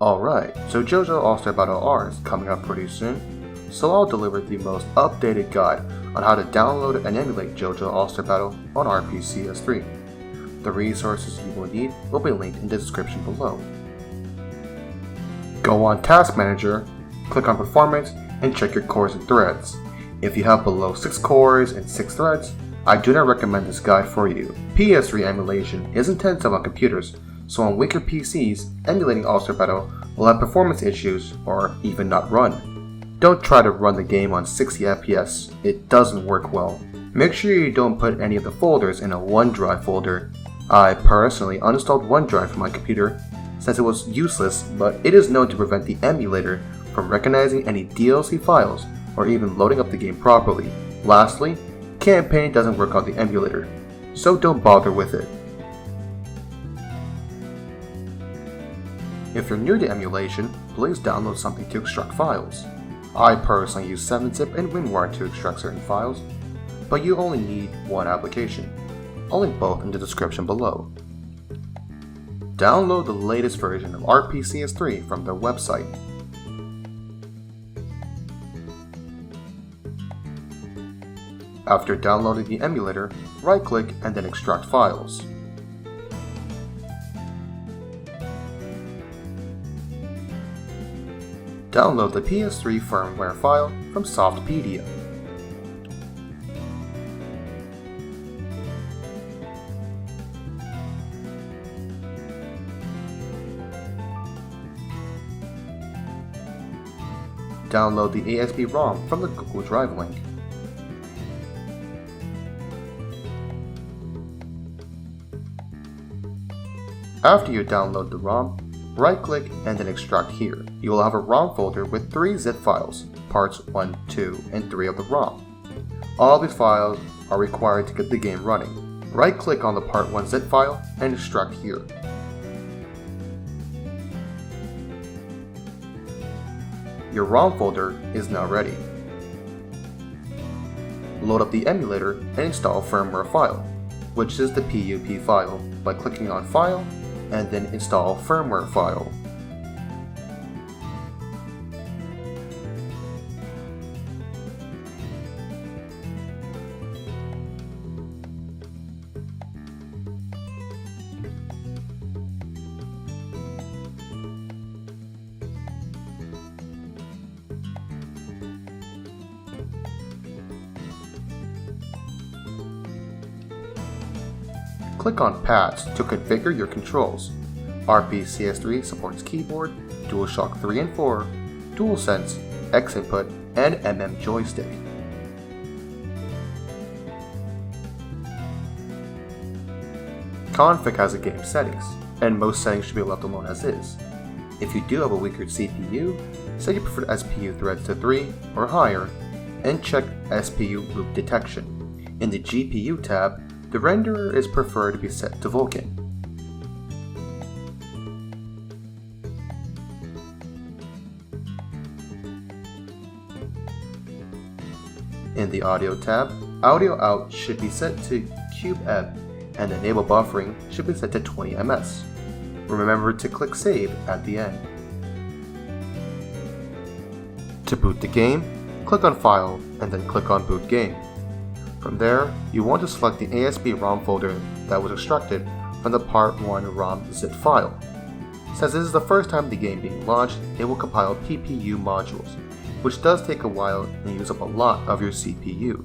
Alright, so JoJo All-Star Battle R is coming up pretty soon, so I'll deliver the most updated guide on how to download and emulate JoJo All-Star Battle on RPCN3. The resources you will need will be linked in the description below. Go on Task Manager, click on Performance, and check your cores and threads. If you have below 6 cores and 6 threads, I do not recommend this guide for you. PS3 emulation is intensive on computers, so on weaker PCs, emulating All-Star Battle will have performance issues or even not run. Don't try to run the game on 60 FPS, it doesn't work well. Make sure you don't put any of the folders in a OneDrive folder. I personally uninstalled OneDrive from my computer since it was useless, but it is known to prevent the emulator from recognizing any DLC files or even loading up the game properly. Lastly, campaign doesn't work on the emulator, so don't bother with it. If you're new to emulation, please download something to extract files. I personally use 7-zip and WinRAR to extract certain files, but you only need one application. I'll link both in the description below. Download the latest version of RPCN3 from their website. After downloading the emulator, right-click and then extract files. Download the PS3 firmware file from Softpedia. Download the ASB Rom from the Google Drive link. After you download the ROM, right-click and then extract here. You will have a ROM folder with 3 zip files, parts 1, 2, and 3 of the ROM. All these files are required to get the game running. Right-click on the part 1 zip file and extract here. Your ROM folder is now ready. Load up the emulator and install firmware file, which is the PUP file, by clicking on File and then Install Firmware File. Click on Paths to configure your controls. RPCN3 supports keyboard, DualShock 3 and 4, DualSense, X input, and MM joystick. Config has a game settings, and most settings should be left alone as is. If you do have a weaker CPU, set your preferred SPU threads to 3 or higher, and check SPU loop detection. In the GPU tab, the renderer is preferred to be set to Vulkan. In the audio tab, audio out should be set to CubeEb, and enable buffering should be set to 20 ms. Remember to click Save at the end. To boot the game, click on File and then click on Boot Game. From there, you want to select the ASB ROM folder that was extracted from the Part 1 ROM zip file. Since this is the first time the game being launched, it will compile PPU modules, which does take a while and use up a lot of your CPU.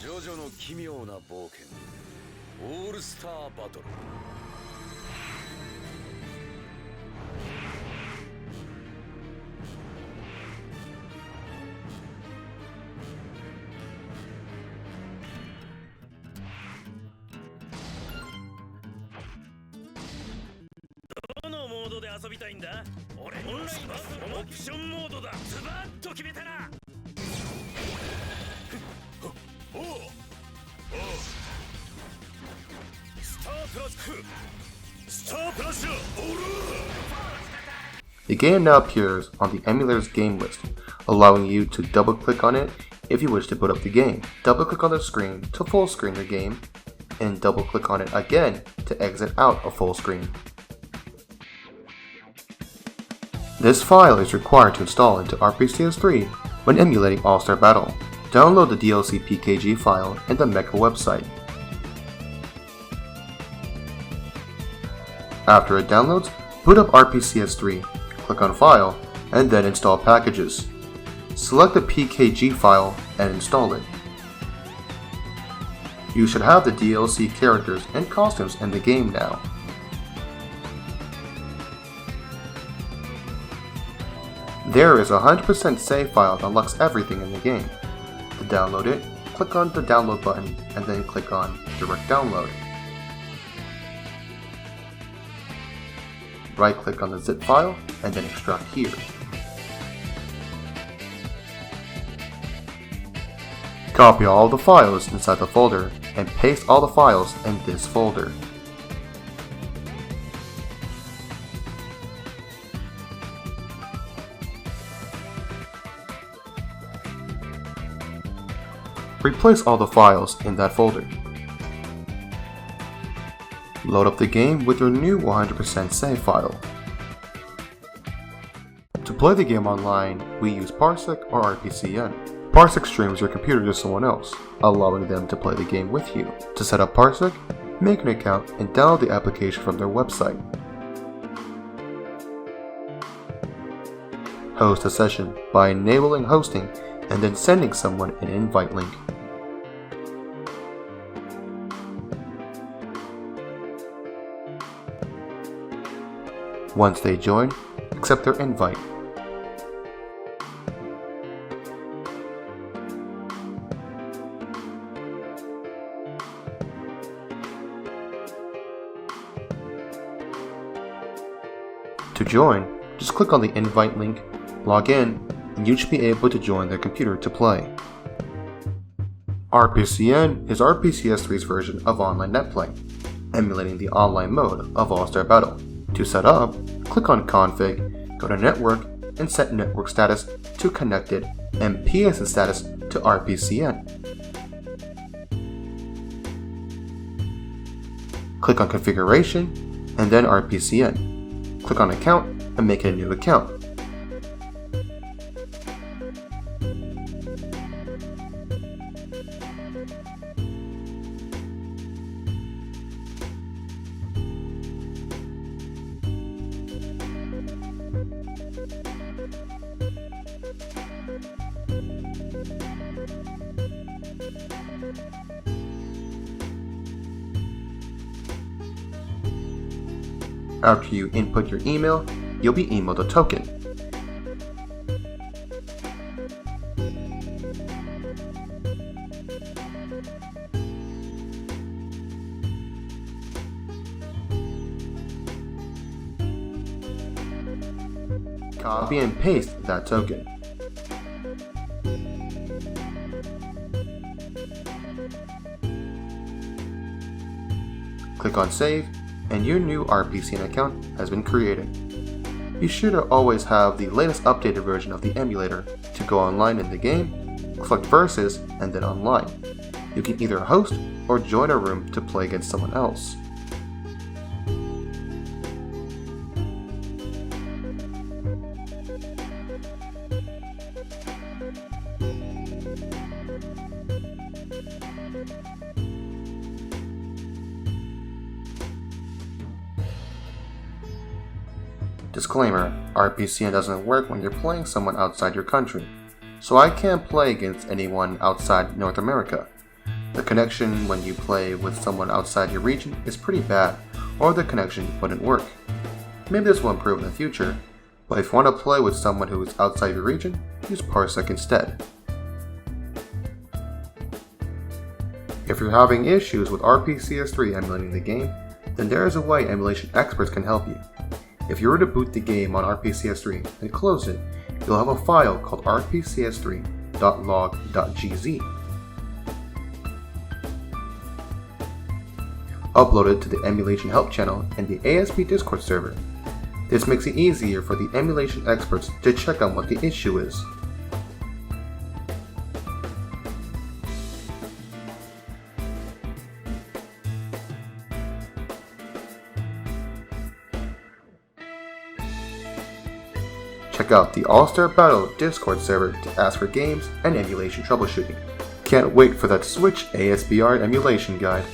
JoJo の奇妙な冒険オールスターバトルドで遊びたいんだ。俺オンラインはオプションモードだ。ズバッと決めたな。おおスタープラッシュオール。 The game now appears on the emulator's game list, allowing you to double-click on it if you wish to boot up the game, double-click on the screen to full screen the game, and double-click on it again to exit out of full screen. This file is required to install into RPCS3 when emulating All-Star Battle. Download the DLC PKG file in the Mecha website. After it downloads, boot up RPCS3, click on File, and then Install Packages. Select the PKG file and install it. You should have the DLC characters and costumes in the game now. There is a 100% save file that unlocks everything in the game. To download it, click on the download button and then click on Direct Download. Right-click on the zip file and then extract here. Copy all the files inside the folder and paste all the files in this folder. Replace all the files in that folder. Load up the game with your new 100% save file. To play the game online, we use Parsec or RPCN. Parsec streams your computer to someone else, allowing them to play the game with you. To set up Parsec, make an account and download the application from their website. Host a session by enabling hosting and then sending someone an invite link. Once they join, accept their invite. To join, just click on the invite link, log in, and you should be able to join their computer to play. RPCN is RPCS3's version of online netplay, emulating the online mode of All-Star Battle. To set up, click on Config, go to Network, and set network status to Connected and PSN status to RPCN. Click on Configuration, and then RPCN. Click on Account and make a new account. After you input your email, you'll be emailed a token. Copy and paste that token. Click on Save, and your new RPCN account has been created. You should always have the latest updated version of the emulator to go online in the game, click Versus, and then Online. You can either host or join a room to play against someone else. Disclaimer, RPCN doesn't work when you're playing someone outside your country, so I can't play against anyone outside North America. The connection when you play with someone outside your region is pretty bad, or the connection wouldn't work. Maybe this will improve in the future, but if you want to play with someone who is outside your region, use Parsec instead. If you're having issues with RPCS3 emulating the game, then there is a way emulation experts can help you. If you were to boot the game on RPCS3 and close it, you'll have a file called rpcs3.log.gz. Upload it to the emulation help channel in the ASB Discord server. This makes it easier for the emulation experts to check on what the issue is. Check out the All-Star Battle Discord server to ask for games and emulation troubleshooting. Can't wait for that Switch ASBR emulation guide.